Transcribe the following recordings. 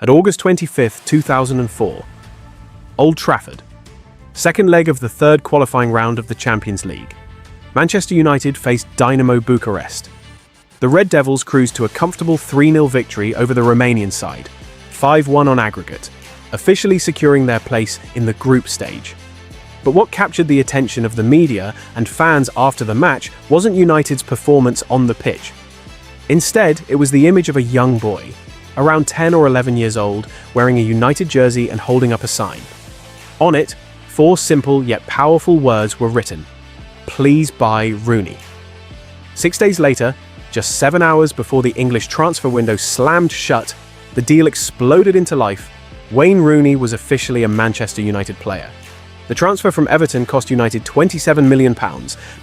At August 25, 2004, Old Trafford, second leg of the third qualifying round of the Champions League, Manchester United faced Dynamo Bucharest. The Red Devils cruised to a comfortable 3-0 victory over the Romanian side, 5-1 on aggregate, officially securing their place in the group stage. But what captured the attention of the media and fans after the match wasn't United's performance on the pitch. Instead, it was the image of a young boy, around 10 or 11 years old, wearing a United jersey and holding up a sign. On it, 4 simple yet powerful words were written: "Please buy Rooney." 6 days later, just 7 hours before the English transfer window slammed shut, the deal exploded into life. Wayne Rooney was officially a Manchester United player. The transfer from Everton cost United £27 million,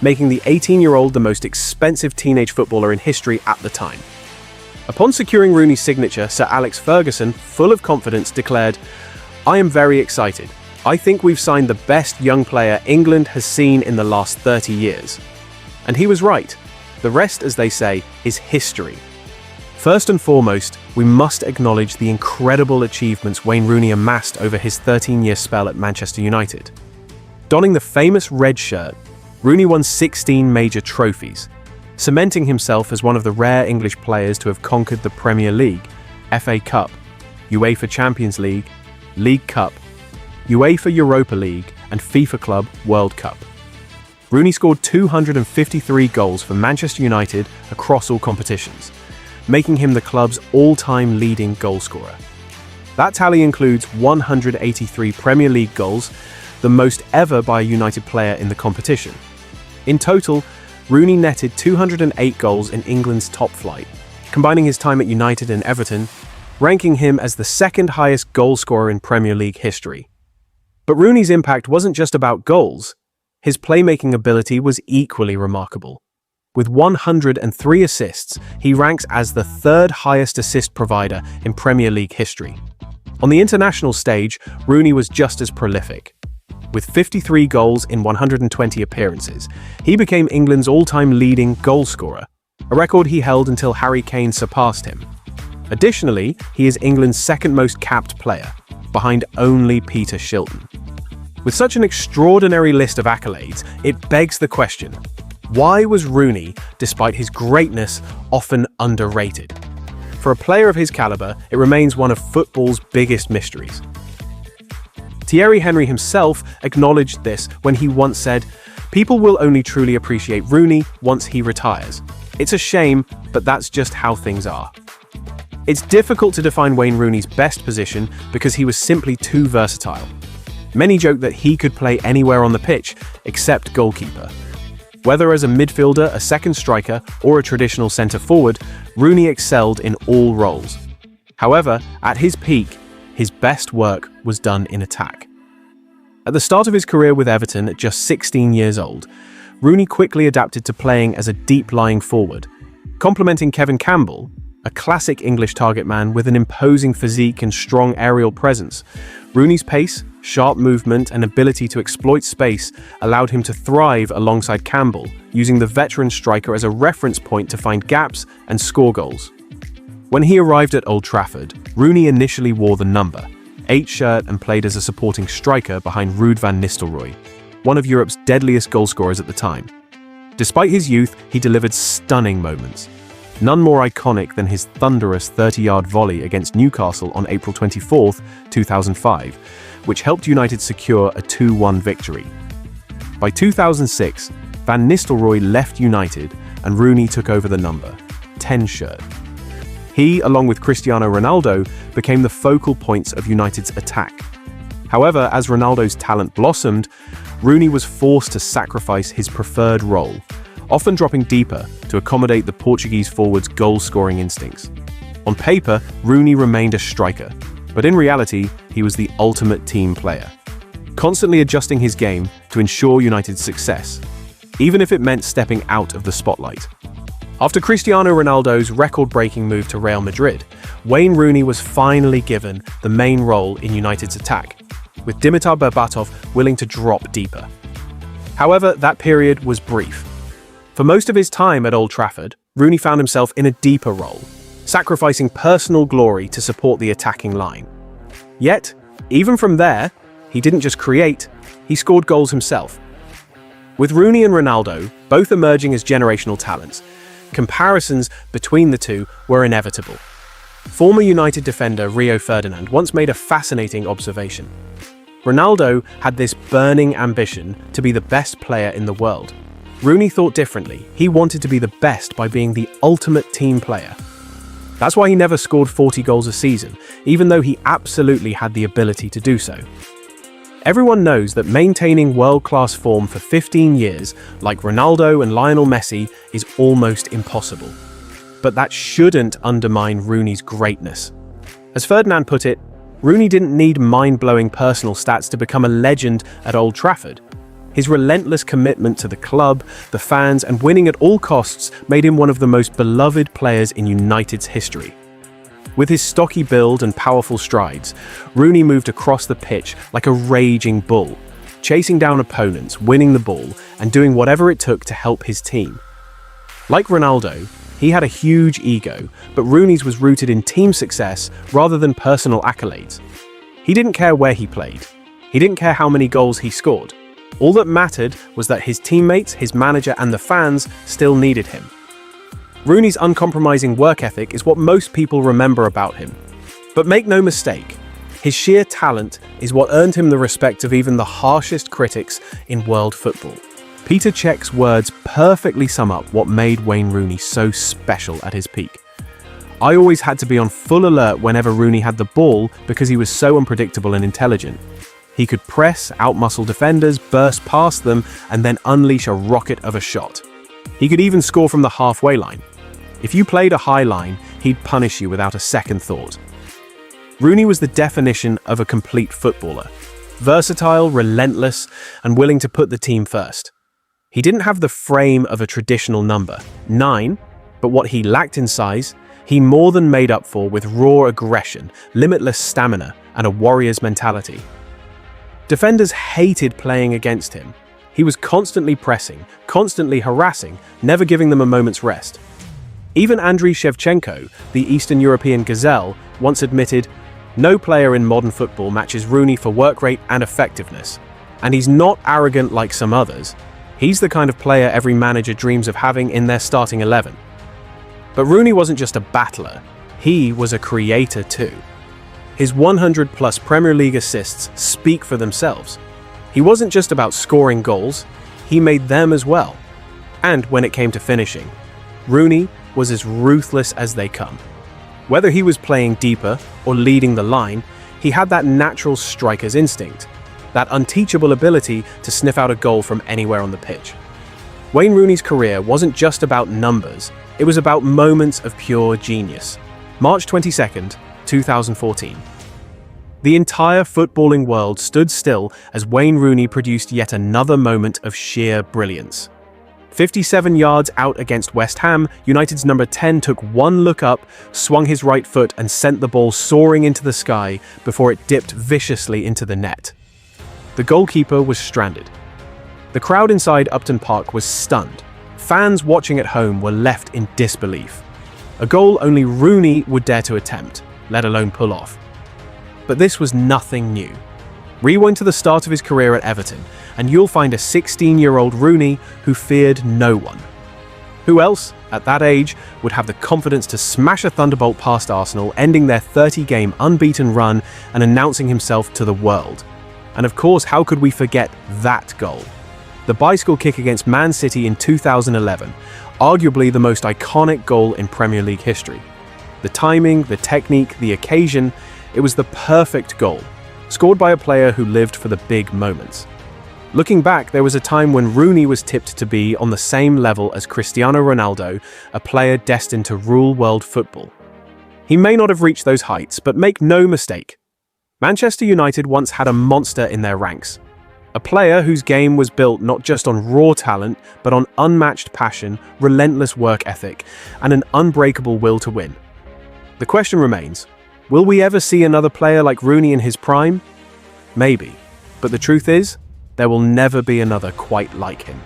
making the 18-year-old the most expensive teenage footballer in history at the time. Upon securing Rooney's signature, Sir Alex Ferguson, full of confidence, declared, "I am very excited. I think we've signed the best young player England has seen in the last 30 years." And he was right. The rest, as they say, is history. First and foremost, we must acknowledge the incredible achievements Wayne Rooney amassed over his 13-year spell at Manchester United. Donning the famous red shirt, Rooney won 16 major trophies, cementing himself as one of the rare English players to have conquered the Premier League, FA Cup, UEFA Champions League, League Cup, UEFA Europa League, and FIFA Club World Cup. Rooney scored 253 goals for Manchester United across all competitions, making him the club's all-time leading goalscorer. That tally includes 183 Premier League goals, the most ever by a United player in the competition. In total, Rooney netted 208 goals in England's top flight, combining his time at United and Everton, ranking him as the second highest goalscorer in Premier League history. But Rooney's impact wasn't just about goals. His playmaking ability was equally remarkable. With 103 assists, he ranks as the third highest assist provider in Premier League history. On the international stage, Rooney was just as prolific. With 53 goals in 120 appearances, he became England's all-time leading goalscorer, a record he held until Harry Kane surpassed him. Additionally, he is England's second most capped player, behind only Peter Shilton. With such an extraordinary list of accolades, it begs the question: why was Rooney, despite his greatness, often underrated? For a player of his caliber, it remains one of football's biggest mysteries. Thierry Henry himself acknowledged this when he once said, "People will only truly appreciate Rooney once he retires. It's a shame, but that's just how things are." It's difficult to define Wayne Rooney's best position because he was simply too versatile. Many joke that he could play anywhere on the pitch, except goalkeeper. Whether as a midfielder, a second striker, or a traditional centre-forward, Rooney excelled in all roles. However, at his peak, his best work was done in attack. At the start of his career with Everton at just 16 years old, Rooney quickly adapted to playing as a deep-lying forward, complementing Kevin Campbell, a classic English target man with an imposing physique and strong aerial presence. Rooney's pace, sharp movement, and ability to exploit space allowed him to thrive alongside Campbell, using the veteran striker as a reference point to find gaps and score goals. When he arrived at Old Trafford, Rooney initially wore the number 8 shirt and played as a supporting striker behind Ruud van Nistelrooy, one of Europe's deadliest goalscorers at the time. Despite his youth, he delivered stunning moments. None more iconic than his thunderous 30-yard volley against Newcastle on April 24, 2005, which helped United secure a 2-1 victory. By 2006, Van Nistelrooy left United and Rooney took over the number 10 shirt. He, along with Cristiano Ronaldo, became the focal points of United's attack. However, as Ronaldo's talent blossomed, Rooney was forced to sacrifice his preferred role, often dropping deeper to accommodate the Portuguese forward's goal-scoring instincts. On paper, Rooney remained a striker, but in reality, he was the ultimate team player, constantly adjusting his game to ensure United's success, even if it meant stepping out of the spotlight. After Cristiano Ronaldo's record-breaking move to Real Madrid, Wayne Rooney was finally given the main role in United's attack, with Dimitar Berbatov willing to drop deeper. However, that period was brief. For most of his time at Old Trafford, Rooney found himself in a deeper role, sacrificing personal glory to support the attacking line. Yet, even from there, he didn't just create, he scored goals himself. With Rooney and Ronaldo both emerging as generational talents, comparisons between the two were inevitable. Former United defender Rio Ferdinand once made a fascinating observation. Ronaldo had this burning ambition to be the best player in the world. Rooney thought differently. He wanted to be the best by being the ultimate team player. That's why he never scored 40 goals a season, even though he absolutely had the ability to do so. Everyone knows that maintaining world-class form for 15 years, like Ronaldo and Lionel Messi, is almost impossible. But that shouldn't undermine Rooney's greatness. As Ferdinand put it, Rooney didn't need mind-blowing personal stats to become a legend at Old Trafford. His relentless commitment to the club, the fans, and winning at all costs made him one of the most beloved players in United's history. With his stocky build and powerful strides, Rooney moved across the pitch like a raging bull, chasing down opponents, winning the ball, and doing whatever it took to help his team. Like Ronaldo, he had a huge ego, but Rooney's was rooted in team success rather than personal accolades. He didn't care where he played. He didn't care how many goals he scored. All that mattered was that his teammates, his manager, and the fans still needed him. Rooney's uncompromising work ethic is what most people remember about him. But make no mistake, his sheer talent is what earned him the respect of even the harshest critics in world football. Peter Cech's words perfectly sum up what made Wayne Rooney so special at his peak. I always had to be on full alert whenever Rooney had the ball because he was so unpredictable and intelligent. He could press, outmuscle defenders, burst past them, and then unleash a rocket of a shot. He could even score from the halfway line. If you played a high line, he'd punish you without a second thought. Rooney was the definition of a complete footballer. Versatile, relentless, and willing to put the team first. He didn't have the frame of a traditional number, 9, but what he lacked in size, he more than made up for with raw aggression, limitless stamina, and a warrior's mentality. Defenders hated playing against him. He was constantly pressing, constantly harassing, never giving them a moment's rest. Even Andriy Shevchenko, the Eastern European gazelle, once admitted, "No player in modern football matches Rooney for work rate and effectiveness. And he's not arrogant like some others. He's the kind of player every manager dreams of having in their starting 11. But Rooney wasn't just a battler, he was a creator too. His 100-plus Premier League assists speak for themselves. He wasn't just about scoring goals, he made them as well. And when it came to finishing, Rooney was as ruthless as they come. Whether he was playing deeper or leading the line, he had that natural striker's instinct, that unteachable ability to sniff out a goal from anywhere on the pitch. Wayne Rooney's career wasn't just about numbers, it was about moments of pure genius. March 22nd, 2014. The entire footballing world stood still as Wayne Rooney produced yet another moment of sheer brilliance. 57 yards out against West Ham, United's number 10 took one look up, swung his right foot and sent the ball soaring into the sky before it dipped viciously into the net. The goalkeeper was stranded. The crowd inside Upton Park was stunned. Fans watching at home were left in disbelief. A goal only Rooney would dare to attempt, let alone pull off. But this was nothing new. Rewind to the start of his career at Everton, and you'll find a 16-year-old Rooney who feared no one. Who else, at that age, would have the confidence to smash a thunderbolt past Arsenal, ending their 30-game unbeaten run and announcing himself to the world? And of course, how could we forget that goal? The bicycle kick against Man City in 2011, arguably the most iconic goal in Premier League history. The timing, the technique, the occasion, it was the perfect goal, scored by a player who lived for the big moments. Looking back, there was a time when Rooney was tipped to be on the same level as Cristiano Ronaldo, a player destined to rule world football. He may not have reached those heights, but make no mistake, Manchester United once had a monster in their ranks. A player whose game was built not just on raw talent, but on unmatched passion, relentless work ethic, and an unbreakable will to win. The question remains, will we ever see another player like Rooney in his prime? Maybe. But the truth is, there will never be another quite like him.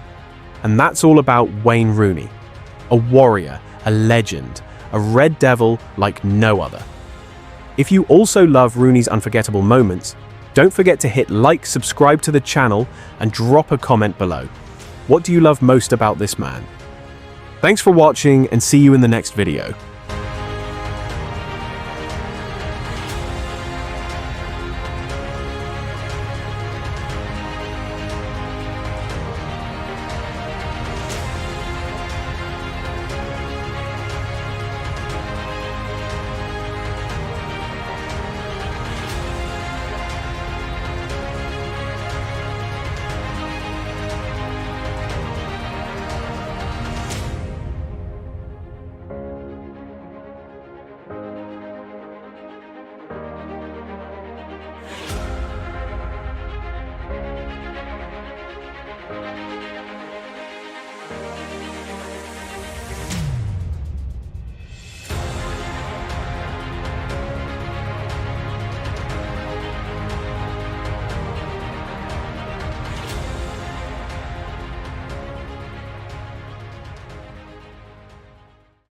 And that's all about Wayne Rooney. A warrior, a legend, a Red Devil like no other. If you also love Rooney's unforgettable moments, don't forget to hit like, subscribe to the channel, and drop a comment below. What do you love most about this man? Thanks for watching, and see you in the next video.